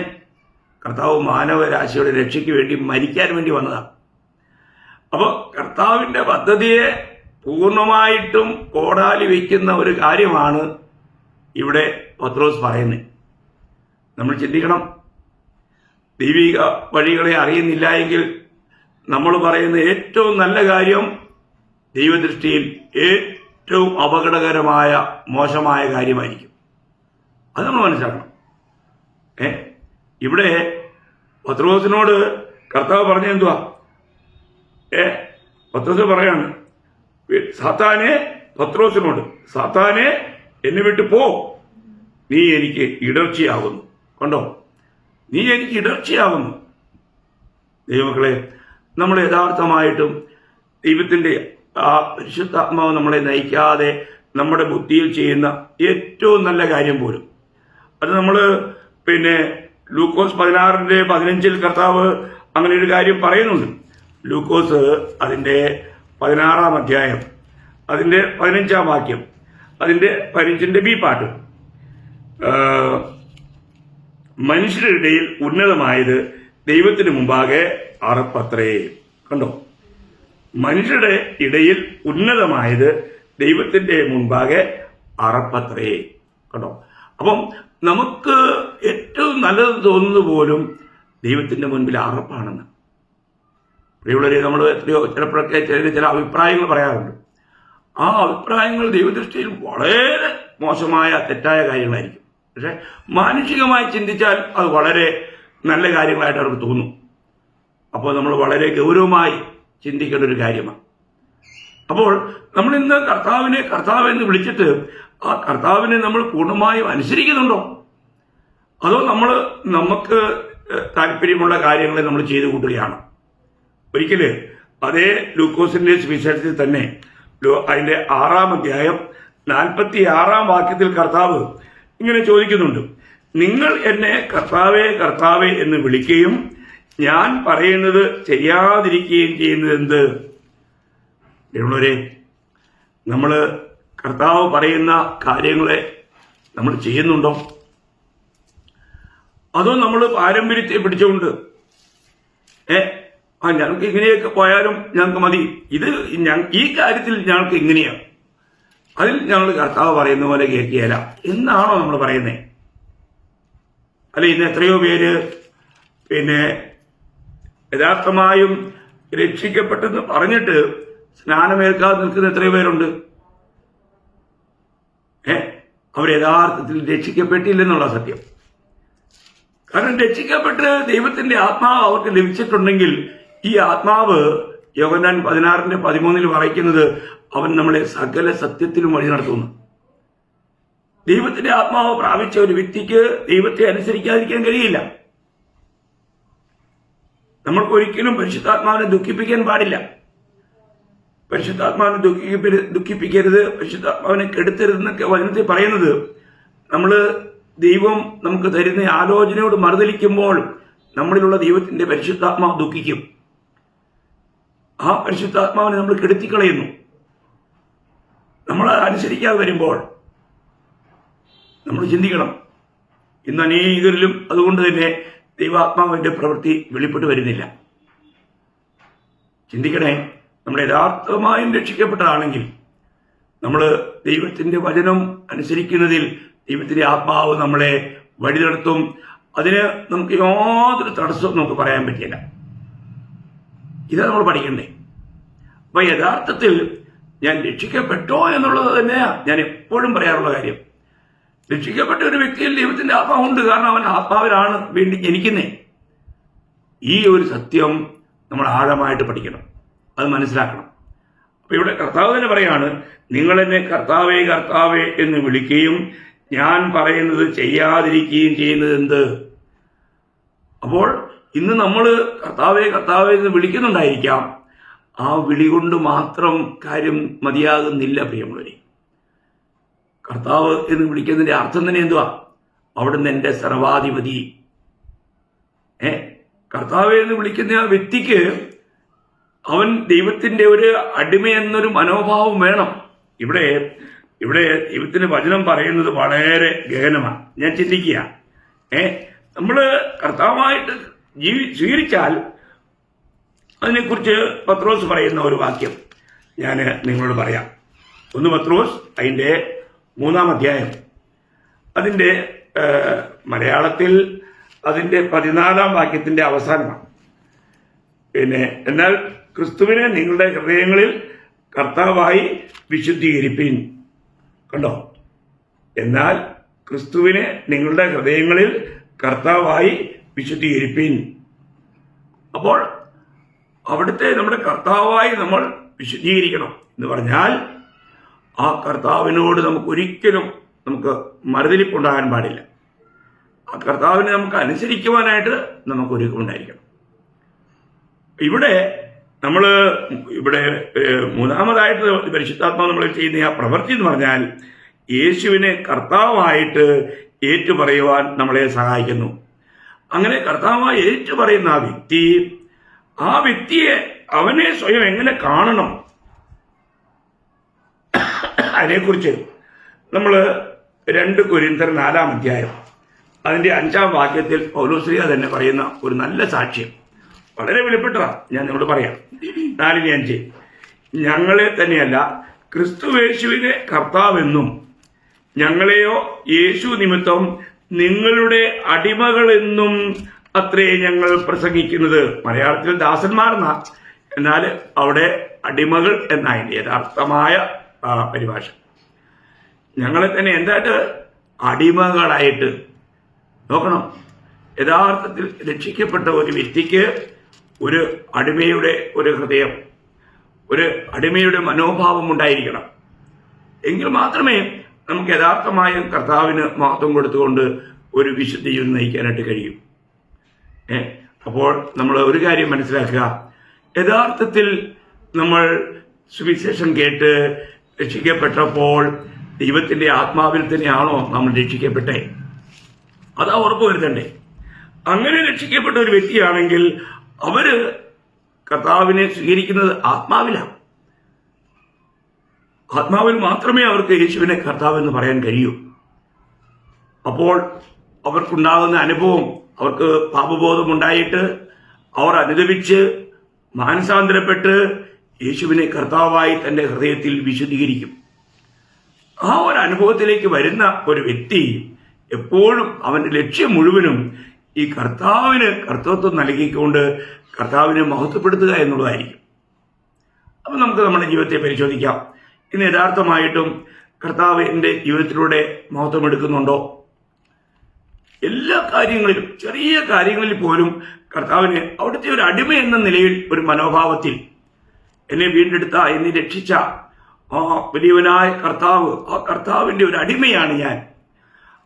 കർത്താവ് മാനവരാശിയുടെ രക്ഷയ്ക്ക് വേണ്ടി മരിക്കാൻ വേണ്ടി വന്നതാണ്. അപ്പോൾ കർത്താവിൻ്റെ പദ്ധതിയെ പൂർണ്ണമായിട്ടും കോടാലി വയ്ക്കുന്ന ഒരു കാര്യമാണ് ഇവിടെ പത്രോസ് പറയുന്നത്. നമ്മൾ ചിന്തിക്കണം, ദൈവിക വഴികളെ അറിയുന്നില്ല എങ്കിൽ നമ്മൾ പറയുന്ന ഏറ്റവും നല്ല കാര്യം ദൈവദൃഷ്ടിയിൽ ഏറ്റവും അപകടകരമായ മോശമായ കാര്യമായിരിക്കും. അത് നമ്മൾ മനസ്സിലാക്കണം. ഇവിടെ പത്രോസിനോട് കർത്താവ് പറഞ്ഞ എന്തുവാ? പത്രോസ് പറയാണ്, സാത്താനെ, പത്രോസിനോട്, സാത്താനെ, എന്നെ വിട്ടു പോ, നീ എനിക്ക് ഇടർച്ചയാകുന്നു. കണ്ടോ, നീ എനിക്ക് ഇടർച്ചയാകുന്നു. ദൈവമക്കളെ, നമ്മൾ യഥാർത്ഥമായിട്ടും ദൈവത്തിൻ്റെ ആ പരിശുദ്ധാത്മാവ് നമ്മളെ നയിക്കാതെ നമ്മുടെ ബുദ്ധിയിൽ ചെയ്യുന്ന ഏറ്റവും നല്ല കാര്യം പോലും അത് നമ്മൾ ലൂക്കോസ് 16:15 കർത്താവ് അങ്ങനെ ഒരു കാര്യം പറയുന്നുണ്ട്. ലൂക്കോസ് അതിൻ്റെ 16-ാം അധ്യായം അതിൻ്റെ 15-ാം വാക്യം അതിൻ്റെ 15-ന്റെ ബി പാട്ട്, മനുഷ്യരുടെ ഇടയിൽ ഉന്നതമായത് ദൈവത്തിന് മുമ്പാകെ അറപ്പത്രേ. കണ്ടോ, മനുഷ്യരുടെ ഇടയിൽ ഉന്നതമായത് ദൈവത്തിന്റെ മുൻപാകെ അറപ്പത്രേ. കണ്ടോ, അപ്പം നമുക്ക് ഏറ്റവും നല്ലത് തോന്നുന്നത് പോലും ദൈവത്തിന്റെ മുൻപിൽ അറപ്പാണെന്ന്. പ്രിയമുള്ളവരെ, നമ്മൾ എത്രയോ ചിലപ്പോഴൊക്കെ ചില അഭിപ്രായങ്ങൾ പറയാറുണ്ട്. ആ അഭിപ്രായങ്ങൾ ദൈവദൃഷ്ടിയിൽ വളരെ മോശമായ തെറ്റായ കാര്യങ്ങളായിരിക്കും. പക്ഷെ മാനുഷികമായി ചിന്തിച്ചാൽ അത് വളരെ നല്ല കാര്യങ്ങളായിട്ട് അവർക്ക് തോന്നും. അപ്പോൾ നമ്മൾ വളരെ ഗൗരവമായി ചിന്തിക്കേണ്ട ഒരു കാര്യമാണ്. അപ്പോൾ നമ്മൾ ഇന്ന് കർത്താവിനെ കർത്താവെന്ന് വിളിച്ചിട്ട് ആ കർത്താവിനെ നമ്മൾ പൂർണ്ണമായും അനുസരിക്കുന്നുണ്ടോ? അതോ നമുക്ക് താല്പര്യമുള്ള കാര്യങ്ങളെ നമ്മൾ ചെയ്തു കൂട്ടുകയാണ്? ഒരിക്കല് അതേ ലൂക്കോസിന്റെ സുവിശേഷത്തിൽ തന്നെ അതിന്റെ 6-ാം അധ്യായം 46-ാം വാക്യത്തിൽ കർത്താവ് ഇങ്ങനെ ചോദിക്കുന്നുണ്ട്, നിങ്ങൾ എന്നെ കർത്താവേ കർത്താവേ എന്ന് വിളിക്കുകയും ഞാൻ പറയുന്നത് ചെയ്യാതിരിക്കുകയും ചെയ്യുന്നത് എന്ത്? എന്നുള്ളവരെ, നമ്മൾ കർത്താവ് പറയുന്ന കാര്യങ്ങളെ നമ്മൾ ചെയ്യുന്നുണ്ടോ? അതോ നമ്മൾ പാരമ്പര്യത്തെ പിടിച്ചുകൊണ്ട് ഞങ്ങൾക്ക് ഇങ്ങനെയൊക്കെ പോയാലും ഞങ്ങൾക്ക് മതി, ഈ കാര്യത്തിൽ ഞങ്ങൾക്ക് ഇങ്ങനെയാണ്, അതിൽ ഞങ്ങൾ കർത്താവ് പറയുന്ന പോലെ കേൾക്കുകയില്ല എന്നാണോ നമ്മൾ പറയുന്നത്? അല്ല, ഇന്ന് എത്രയോ പേര് യഥാർത്ഥമായും രക്ഷിക്കപ്പെട്ടെന്ന് പറഞ്ഞിട്ട് സ്നാനമേൽക്കാതെ നിൽക്കുന്ന എത്രയോ പേരുണ്ട്. അവർ യഥാർത്ഥത്തിൽ രക്ഷിക്കപ്പെട്ടില്ലെന്നുള്ള സത്യം. കാരണം രക്ഷിക്കപ്പെട്ട് ദൈവത്തിന്റെ ആത്മാവ് അവർക്ക് ലഭിച്ചിട്ടുണ്ടെങ്കിൽ ഈ ആത്മാവ് യോഹന്നാൻ 16:13 പറയുന്നത് അവൻ നമ്മളെ സകല സത്യത്തിലും വഴി നടത്തുന്നു. ദൈവത്തിന്റെ ആത്മാവ് പ്രാപിച്ച ഒരു വ്യക്തിക്ക് ദൈവത്തെ അനുസരിക്കാതിരിക്കാൻ കഴിയില്ല. നമ്മൾക്ക് ഒരിക്കലും പരിശുദ്ധാത്മാവിനെ ദുഃഖിപ്പിക്കാൻ പാടില്ല. പരിശുദ്ധാത്മാവിനെ ദുഃഖിപ്പിക്കരുത്, പരിശുദ്ധാത്മാവിനെ കെടുത്തരുതെന്നൊക്കെ വചനത്തിൽ പറയുന്നത് ദൈവം നമുക്ക് തരുന്ന ആലോചനയോട് മറുതലിക്കുമ്പോൾ നമ്മളിലുള്ള ദൈവത്തിന്റെ പരിശുദ്ധാത്മാവ് ദുഃഖിക്കും. ആ പരിശുദ്ധാത്മാവിനെ നമ്മൾ കെടുത്തിക്കളയുന്നു. നമ്മൾ അനുസരിക്കാതെ വരുമ്പോൾ നമ്മൾ ചിന്തിക്കണം. ഇന്ന് അനേകരിലും അതുകൊണ്ട് തന്നെ ദൈവാത്മാവിന്റെ പ്രവൃത്തി വെളിപ്പെട്ട് വരുന്നില്ല. ചിന്തിക്കണേ, നമ്മൾ യഥാർത്ഥമായും രക്ഷിക്കപ്പെട്ടതാണെങ്കിൽ നമ്മൾ ദൈവത്തിന്റെ വചനം അനുസരിക്കുന്നതിൽ ദൈവത്തിന്റെ ആത്മാവ് നമ്മളെ വഴി നടത്തും. അതിന് നമുക്ക് യാതൊരു തടസ്സവും നമുക്ക് പറയാൻ പറ്റില്ല. ഇതാ നമ്മൾ പഠിക്കണ്ടേ. അപ്പൊ യഥാർത്ഥത്തിൽ ഞാൻ രക്ഷിക്കപ്പെട്ടോ എന്നുള്ളത് തന്നെയാണ് ഞാൻ എപ്പോഴും പറയാറുള്ള കാര്യം. രക്ഷിക്കപ്പെട്ട ഒരു വ്യക്തിയിൽ ദൈവത്തിന്റെ ആത്മാവുണ്ട്. കാരണം അവൻ ആത്മാവിലാണ് വേണ്ടി ജനിക്കുന്നേ. ഈ ഒരു സത്യം നമ്മൾ ആഴമായിട്ട് പഠിക്കണം, അത് മനസ്സിലാക്കണം. അപ്പൊ ഇവിടെ കർത്താവ് തന്നെ പറയാണ്, നിങ്ങൾ എന്നെ കർത്താവേ കർത്താവേ എന്ന് വിളിക്കുകയും ഞാൻ പറയുന്നത് ചെയ്യാതിരിക്കുകയും ചെയ്യുന്നത് എന്ത്? അപ്പോൾ ഇന്ന് നമ്മൾ കർത്താവേ കർത്താവേ എന്ന് വിളിക്കുന്നുണ്ടായിരിക്കാം. ആ വിളി കൊണ്ട് മാത്രം കാര്യം മതിയാകുന്നില്ല പ്രിയമുള്ളവരെ. കർത്താവ് എന്ന് വിളിക്കുന്നതിന്റെ അർത്ഥം തന്നെ എന്തുവാ? അവിടുന്ന് എന്റെ സർവാധിപതി. കർത്താവ് എന്ന് വിളിക്കുന്ന ആ വ്യക്തിക്ക് അവൻ ദൈവത്തിന്റെ ഒരു അടിമ എന്നൊരു മനോഭാവം വേണം. ഇവിടെ ദൈവത്തിന്റെ വചനം പറയുന്നത് വളരെ ഗഹനമാണ്. ഞാൻ ചിന്തിക്കുക, നമ്മള് കർത്താവായിട്ട് സ്വീകരിച്ചാൽ അതിനെക്കുറിച്ച് പത്രോസ് പറയുന്ന ഒരു വാക്യം ഞാൻ നിങ്ങളോട് പറയാം. 1 പത്രോസ് അതിന്റെ 3-ാം അധ്യായം, അതിന്റെ മലയാളത്തിൽ അതിന്റെ 14-ാം വാക്യത്തിന്റെ അവസാനമാണ്. എന്നാൽ ക്രിസ്തുവിനെ നിങ്ങളുടെ ഹൃദയങ്ങളിൽ കർത്താവായി വിശുദ്ധീകരിപ്പിൻ. കണ്ടോ? എന്നാൽ ക്രിസ്തുവിനെ നിങ്ങളുടെ ഹൃദയങ്ങളിൽ കർത്താവായി വിശുദ്ധീകരിപ്പിൻ. അപ്പോൾ അവിടുത്തെ നമ്മുടെ കർത്താവായി നമ്മൾ വിശുദ്ധീകരിക്കണം എന്ന് പറഞ്ഞാൽ ആ കർത്താവിനോട് ഒരിക്കലും നമുക്ക് മറുതലിപ്പുണ്ടാകാൻ പാടില്ല. ആ കർത്താവിനെ നമുക്ക് അനുസരിക്കുവാനായിട്ട് നമുക്ക് ഒരുക്കമുണ്ടായിരിക്കണം. ഇവിടെ മൂന്നാമതായിട്ട് പരിശുദ്ധാത്മാവ് നമ്മൾ ചെയ്യുന്ന ആ പ്രവൃത്തി എന്ന് പറഞ്ഞാൽ യേശുവിനെ കർത്താവായിട്ട് ഏറ്റുപറയുവാൻ നമ്മളെ സഹായിക്കുന്നു. അങ്ങനെ കർത്താവായി ഏറ്റുപറയുന്ന ആ വ്യക്തിയെ അവനെ സ്വയം എങ്ങനെ കാണണം, അതിനെക്കുറിച്ച് നമ്മൾ 2 കൊരിന്ത്യർ 4-ാം അധ്യായം അതിന്റെ 5-ാം വാക്യത്തിൽ പൗലോസ്ലീഹ തന്നെ പറയുന്ന ഒരു നല്ല സാക്ഷ്യം വളരെ വെളിപ്പെട്ടതാണ്. ഞാൻ നിങ്ങളോട് പറയാം. 4:5 ഞങ്ങളെ തന്നെയല്ല ക്രിസ്തുയേശുവിനെ കർത്താവെന്നും ഞങ്ങളെയോ യേശു നിമിത്തം നിങ്ങളുടെ അടിമകളെന്നും അത്രേ ഞങ്ങൾ പ്രസംഗിക്കുന്നത്. മലയാളത്തിൽ ദാസന്മാരെന്നാ, എന്നാൽ അവിടെ അടിമകൾ എന്നതിന്റെ യഥാർത്ഥമായ പരിഭാഷ. ഞങ്ങളെ തന്നെ എന്തായിട്ട് അടിമകളായിട്ട് നോക്കണം. യഥാർത്ഥത്തിൽ രക്ഷിക്കപ്പെട്ട ഒരു വ്യക്തിക്ക് ഒരു അടിമയുടെ ഒരു ഹൃദയം, ഒരു അടിമയുടെ മനോഭാവം ഉണ്ടായിരിക്കണം. എങ്കിൽ മാത്രമേ നമുക്ക് യഥാർത്ഥമായും കർത്താവിന് മഹത്വം കൊടുത്തുകൊണ്ട് ഒരു വിശുദ്ധ ജീവിതം നയിക്കാനായിട്ട് കഴിയും. അപ്പോൾ നമ്മൾ ഒരു കാര്യം മനസ്സിലാക്കുക, യഥാർത്ഥത്തിൽ നമ്മൾ സുവിശേഷം കേട്ട് രക്ഷിക്കപ്പെട്ടപ്പോൾ ദൈവത്തിന്റെ ആത്മാവിൽ തന്നെയാണോ നമ്മൾ രക്ഷിക്കപ്പെട്ടെ? അതാ ഉറപ്പ് വരുത്തണ്ടേ. അങ്ങനെ രക്ഷിക്കപ്പെട്ട ഒരു വ്യക്തിയാണെങ്കിൽ അവര് കർത്താവിനെ സ്വീകരിക്കുന്നത് ആത്മാവിലാണ്. ആത്മാവിൽ മാത്രമേ അവർക്ക് യേശുവിനെ കർത്താവെന്ന് പറയാൻ കഴിയൂ. അപ്പോൾ അവർക്കുണ്ടാകുന്ന അനുഭവം അവർക്ക് പാപബോധമുണ്ടായിട്ട് അവർ അനുദപിച്ച് മാനസാന്തരപ്പെട്ട് യേശുവിനെ കർത്താവായി തന്റെ ഹൃദയത്തിൽ വിശുദ്ധീകരിക്കും. ആ ഒരു അനുഭവത്തിലേക്ക് വരുന്ന ഒരു വ്യക്തി എപ്പോഴും അവന്റെ ലക്ഷ്യം മുഴുവനും ഈ കർത്താവിന് കർത്തൃത്വം നൽകിക്കൊണ്ട് കർത്താവിനെ മഹത്വപ്പെടുത്തുക എന്നുള്ളതായിരിക്കും. അപ്പൊ നമുക്ക് നമ്മുടെ ജീവിതത്തെ പരിശോധിക്കാം. ഇന്ന് യഥാർത്ഥമായിട്ടും കർത്താവ് എൻ്റെ ജീവിതത്തിലൂടെ മഹത്വം എടുക്കുന്നുണ്ടോ? എല്ലാ കാര്യങ്ങളിലും, ചെറിയ കാര്യങ്ങളിൽ പോലും കർത്താവിന് അവിടുത്തെ ഒരു അടിമ എന്ന നിലയിൽ ഒരു മനോഭാവത്തിൽ എന്നെ വീണ്ടെടുത്ത, എന്നെ രക്ഷിച്ച ആ വലിയവനായ കർത്താവ്, ആ കർത്താവിന്റെ ഒരു അടിമയാണ് ഞാൻ.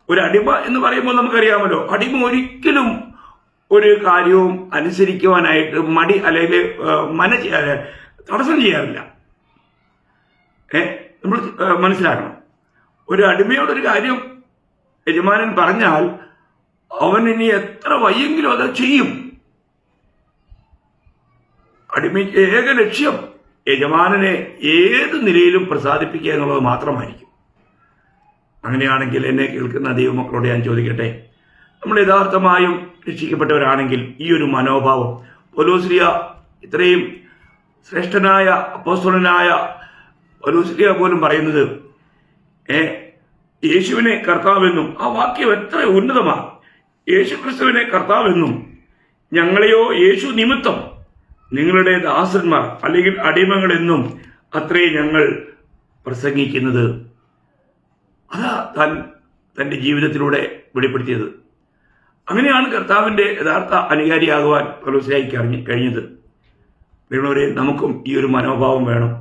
ഒരു അടിമ എന്ന് പറയുമ്പോൾ നമുക്കറിയാമല്ലോ, അടിമ ഒരിക്കലും ഒരു കാര്യവും അനുസരിക്കുവാനായിട്ട് മടി അല്ലെങ്കിൽ തടസ്സം ചെയ്യാറില്ല. നമ്മൾ മനസ്സിലാക്കണം. ഒരു അടിമയോടൊരു കാര്യം യജമാനൻ പറഞ്ഞാൽ അവൻ ഇനി എത്ര വയ്യെങ്കിലും അത് ചെയ്യും. അടിമയ്ക്ക് ഏക ലക്ഷ്യം യജമാനനെ ഏത് നിലയിലും പ്രസാദിപ്പിക്കുക എന്നുള്ളത് മാത്രമായിരിക്കും. അങ്ങനെയാണെങ്കിൽ എന്നെ കേൾക്കുന്ന ദൈവമക്കളോട് ഞാൻ ചോദിക്കട്ടെ, നമ്മൾ യഥാർത്ഥമായും രക്ഷിക്കപ്പെട്ടവരാണെങ്കിൽ ഈ ഒരു മനോഭാവം, പൗലോസ്ലീഹ ഇത്രയും ശ്രേഷ്ഠനായ അപ്പോസ്തലനായ പൗലോസ്ലീഹ പോലും പറയുന്നത് യേശുവിനെ കർത്താവെന്നും, ആ വാക്യം എത്ര ഉന്നതമാണ്. യേശു ക്രിസ്തുവിനെ കർത്താവെന്നും ഞങ്ങളെയോ യേശു നിമിത്തം നിങ്ങളുടെ ദാസന്മാർ അല്ലെങ്കിൽ അടിമകളെന്നും അത്രേ ഞങ്ങൾ പ്രസംഗിക്കുന്നത്. അതാ താൻ തന്റെ ജീവിതത്തിലൂടെ വെളിപ്പെടുത്തിയത്. അങ്ങനെയാണ് കർത്താവിന്റെ യഥാർത്ഥ അനുകാരിയാകുവാൻ പൗലോസ്ലീഹയ്ക്ക് കഴിഞ്ഞത്. പ്രിയമുള്ളവരെ, നമുക്കും ഈ ഒരു മനോഭാവം വേണം.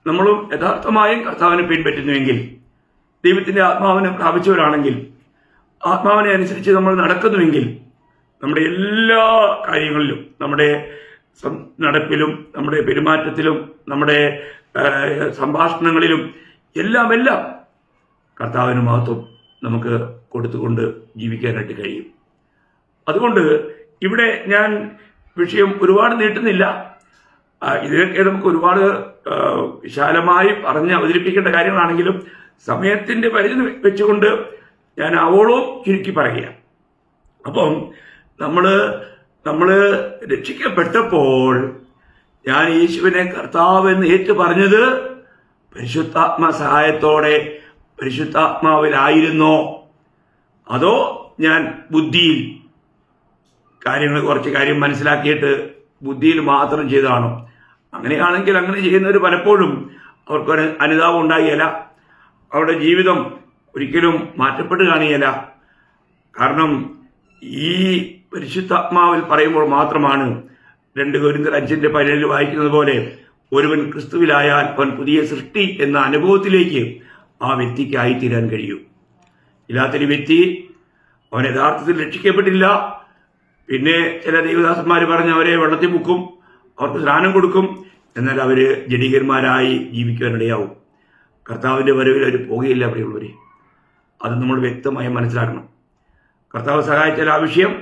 നമ്മളും യഥാർത്ഥമായും കർത്താവിനെ പിൻപറ്റുന്നുവെങ്കിൽ, ദൈവത്തിന്റെ ആത്മാവിനെ പ്രാപിച്ചവരാണെങ്കിൽ, ആത്മാവിനെ അനുസരിച്ച് നമ്മൾ നടക്കുന്നുവെങ്കിൽ, നമ്മുടെ എല്ലാ കാര്യങ്ങളിലും, നമ്മുടെ നടപ്പിലും, നമ്മുടെ പെരുമാറ്റത്തിലും, നമ്മുടെ സംഭാഷണങ്ങളിലും എല്ലാം കർത്താവിന് മഹത്വം നമുക്ക് കൊടുത്തുകൊണ്ട് ജീവിക്കാനായിട്ട് കഴിയും. അതുകൊണ്ട് ഇവിടെ ഞാൻ വിഷയം ഒരുപാട് നീട്ടുന്നില്ല. ഇതൊക്കെ നമുക്ക് ഒരുപാട് വിശാലമായി പറഞ്ഞ് അവതരിപ്പിക്കേണ്ട കാര്യങ്ങളാണെങ്കിലും സമയത്തിന്റെ പരിധി വെച്ചുകൊണ്ട് ഞാൻ ആവോളവും ചുരുക്കി പറയുക. അപ്പം നമ്മള് രക്ഷിക്കപ്പെട്ടപ്പോൾ ഞാൻ യേശുവിനെ കർത്താവെന്ന് ഏറ്റു പറഞ്ഞത് പരിശുദ്ധാത്മ സഹായത്തോടെ പരിശുദ്ധാത്മാവിലായിരുന്നോ, അതോ ഞാൻ ബുദ്ധിയിൽ കുറച്ച് കാര്യം മനസ്സിലാക്കിയിട്ട് ബുദ്ധിയിൽ മാത്രം ചെയ്തതാണോ? അങ്ങനെയാണെങ്കിൽ അങ്ങനെ ചെയ്യുന്നവർ പലപ്പോഴും അവർക്കൊരു അനുതാപം ഉണ്ടാകുകയില്ല, അവരുടെ ജീവിതം ഒരിക്കലും മാറ്റപ്പെട്ട് കാണുകയില്ല. കാരണം ഈ പരിശുദ്ധാത്മാവിൽ പറയുമ്പോൾ മാത്രമാണ് 2 കൊരിന്ത്യർ 5:17 വായിക്കുന്നത് പോലെ ഒരുവൻ ക്രിസ്തുവിലായാൽ അവൻ പുതിയ സൃഷ്ടി എന്ന അനുഭവത്തിലേക്ക് ആ വ്യക്തിക്ക് ആയിത്തീരാൻ കഴിയൂ. ഇല്ലാത്തൊരു വ്യക്തി അവൻ യഥാർത്ഥത്തിൽ രക്ഷിക്കപ്പെട്ടില്ല. പിന്നെ ചില ദൈവദാസന്മാർ പറഞ്ഞ് അവരെ വെള്ളത്തിൽ മുക്കും, അവർക്ക് സ്നാനം കൊടുക്കും, എന്നാൽ അവര് ജഡികന്മാരായി ജീവിക്കാനിടയാവും. കർത്താവിന്റെ വരവിൽ അവർ പോകുകയില്ല. പ്രിയമുള്ളവരെ, അത് നമ്മൾ വ്യക്തമായി മനസ്സിലാക്കണം. കർത്താവ് സഹായിച്ചാൽ ആ വിഷയം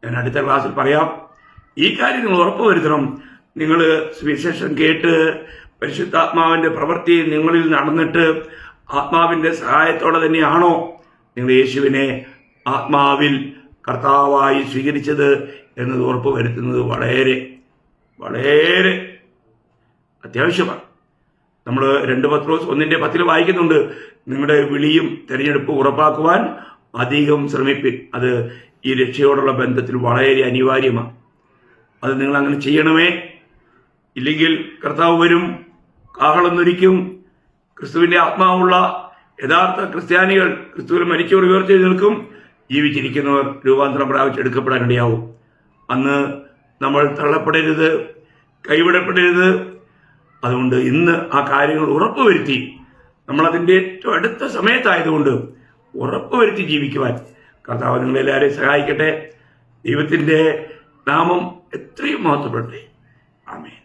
ഞാൻ അടുത്ത ക്ലാസ്സിൽ പറയാം. ഈ കാര്യം നിങ്ങൾ ഉറപ്പുവരുത്തണം. നിങ്ങൾ സുവിശേഷം കേട്ട് പരിശുദ്ധാത്മാവിന്റെ പ്രവൃത്തി നിങ്ങളിൽ നടന്നിട്ട് ആത്മാവിന്റെ സഹായത്തോടെ തന്നെയാണോ നിങ്ങൾ യേശുവിനെ ആത്മാവിൽ കർത്താവായി സ്വീകരിച്ചത് എന്നത് ഉറപ്പുവരുത്തുന്നത് വളരെ വളരെ അത്യാവശ്യമാണ്. നമ്മൾ 2 പത്രോസ് 1:10 വായിക്കുന്നുണ്ട്, നിങ്ങളുടെ വിളിയും തെരഞ്ഞെടുപ്പും ഉറപ്പാക്കുവാൻ അധികം ശ്രമിപ്പിൻ. അത് ഈ രക്ഷയോടുള്ള ബന്ധത്തിൽ വളരെ അനിവാര്യമാണ്. അത് നിങ്ങൾ അങ്ങനെ ചെയ്യണമേ. ഇല്ലെങ്കിൽ കർത്താവ് വരും, കാഹളമൊന്നൊരിക്കും. ക്രിസ്തുവിന്റെ ആത്മാവുള്ള യഥാർത്ഥ ക്രിസ്ത്യാനികൾ ക്രിസ്തുവിൽ മരിച്ചവർ ഉയർത്തെഴുന്നേൽക്കും, നിൽക്കും. ജീവിച്ചിരിക്കുന്നവർ രൂപാന്തരം പ്രാപിച്ചെടുക്കപ്പെടാനിടയാവും. അന്ന് നമ്മൾ തള്ളപ്പെടരുത്, കൈവിടപ്പെടരുത്. അതുകൊണ്ട് ഇന്ന് ആ കാര്യങ്ങൾ ഉറപ്പുവരുത്തി, നമ്മളതിൻ്റെ ഏറ്റവും അടുത്ത സമയത്തായതുകൊണ്ട് ഉറപ്പുവരുത്തി ജീവിക്കുവാൻ കർത്താവ് നിങ്ങളെല്ലാവരെയും സഹായിക്കട്ടെ. ദൈവത്തിൻ്റെ നാമം എത്രയും മഹത്വപ്പെടട്ടെ. ആമേൻ.